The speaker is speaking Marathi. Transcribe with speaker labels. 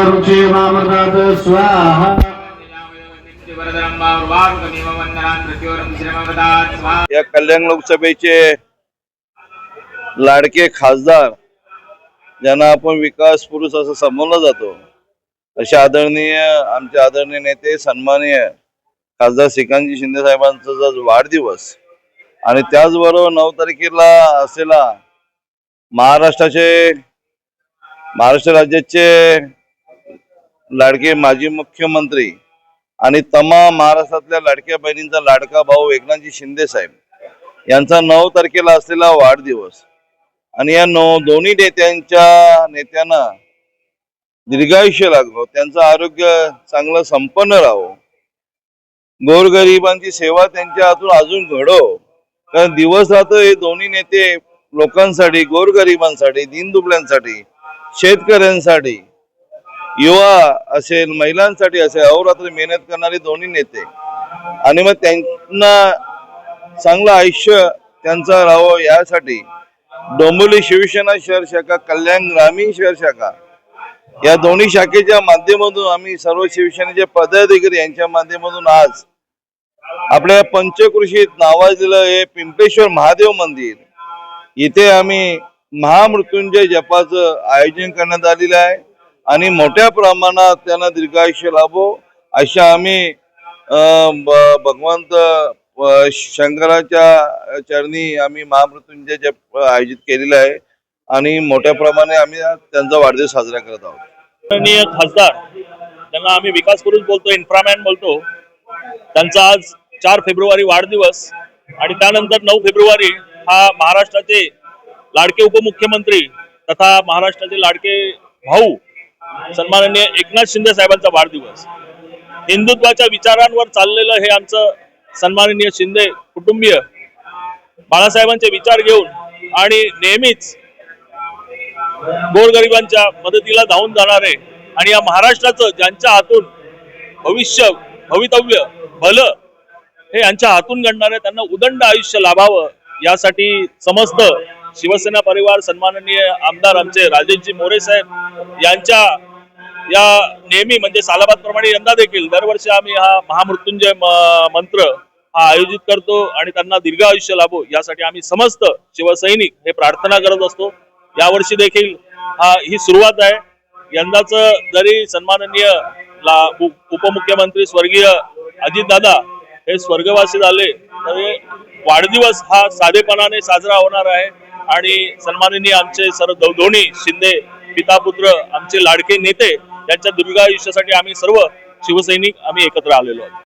Speaker 1: वृक्षे वामृतात् स्वाहा।
Speaker 2: या कल्याण लोकसभेचे लाडके खासदार ज्यांना आपण विकास पुरुष असं संबोधला जातो, असे आमचे आदरणीय नेते सन्माननीय खासदार श्रीकांतजी शिंदे साहेबांचा वाढदिवस आणि त्याचबरोबर 9 तारखेला असलेला महाराष्ट्र राज्याचे लाडके माजी मुख्यमंत्री आणि तमाम महाराष्ट्रातल्या लाडक्या बहिणींचा लाडका भाऊ एकनाथजी शिंदे साहेब यांचा 9 तारखेला असलेला वाढदिवस आणि या दोन्ही नेत्यांना दीर्घायुष्य लाभो, त्यांचं आरोग्य चांगलं संपन्न राहो, गोरगरिबांची सेवा त्यांच्या हातून अजून घडो। कारण दिवस रात्र हे दोन्ही नेते लोकांसाठी, गोरगरिबांसाठी, दीनदुबळ्यांसाठी, शेतकऱ्यांसाठी, युवा असेल, महिलांसाठी असेल अहोरात्र मेहनत करणारे दोन्ही नेते आणि मग त्यांना चांगलं आयुष्य त्यांचं राहावं यासाठी डोंबिवली शिवसेना शहर शाखा, कल्याण ग्रामीण शहर शाखा या दोन्ही शाखेच्या माध्यमातून आम्ही सर्व शिवसेनेचे पदाधिकारी यांच्या माध्यमातून आज आपल्या पंचक्रोशीत नावाजलेलं हे पिंपेश्वर महादेव मंदिर इथे आम्ही महामृत्युंजय जपाचं आयोजन करण्यात आलेलं आहे आणि मोठ्या प्रमाणात त्यांना दीर्घायुष्य लाभो अशा आम्ही भगवंत शंकराच्या चरणी आम्ही महामृत्युंजय जप आयोजित केलेला आहे आणि मोठ्या प्रमाणे आम्ही त्यांचा वाढदिवस साजरा करत आहोत।
Speaker 3: माननीय खासदार त्यांना आम्ही विकास पुरुष बोलतो, इन्फ्रामॅन बोलतो, त्यांचा आज 4 फेब्रुवारी वाढदिवस आणि त्यानंतर 9 फेब्रुवारी हा महाराष्ट्राचे लाडके उपमुख्यमंत्री तथा महाराष्ट्राचे लाडके भाऊ सन्माननीय एकनाथ शिंदे साहेबांचा वाढदिवस। हिंदुत्वाच्या विचारांवर चाललेलं हे आमचं सन्माननीय शिंदे कुटुंबीय बाळासाहेबांचे विचार घेऊन आणि नेहमीच गोरगरिबांच्या मदतीला धावून जाणारे आणि या महाराष्ट्राचं ज्यांच्या हातून भवितव्य भलं हे यांच्या हातून घडणारे त्यांना उदंड आयुष्य लाभावं यासाठी समस्त शिवसेना परिवार सन्माननीय आमदार आमचे राजेशजी मोरे साहेब यांच्या या नेहमी म्हणजे सालाबादप्रमाणे यंदा देखील दरवर्षी आम्ही हा महामृत्युंजय मंत्र हा आयोजित करतो आणि त्यांना दीर्घ आयुष्य लाभो यासाठी आम्ही समस्त शिवसैनिक हे प्रार्थना करत असतो। यावर्षी देखील ही सुरुवात आहे। यंदाच जरी सन्माननीय उपमुख्यमंत्री स्वर्गीय अजितदादा हे स्वर्गवासी झाले तरी वाढदिवस हा साधेपणाने साजरा होणार आहे आणि सन्माननीय आमचे दोन्ही शिंदे पिता पुत्र आमचे लाडके नेते यांच्या दीर्घ आयुष्यासाठी आम्ही सर्व शिवसैनिक आम्ही एकत्र आलेलो आहोत।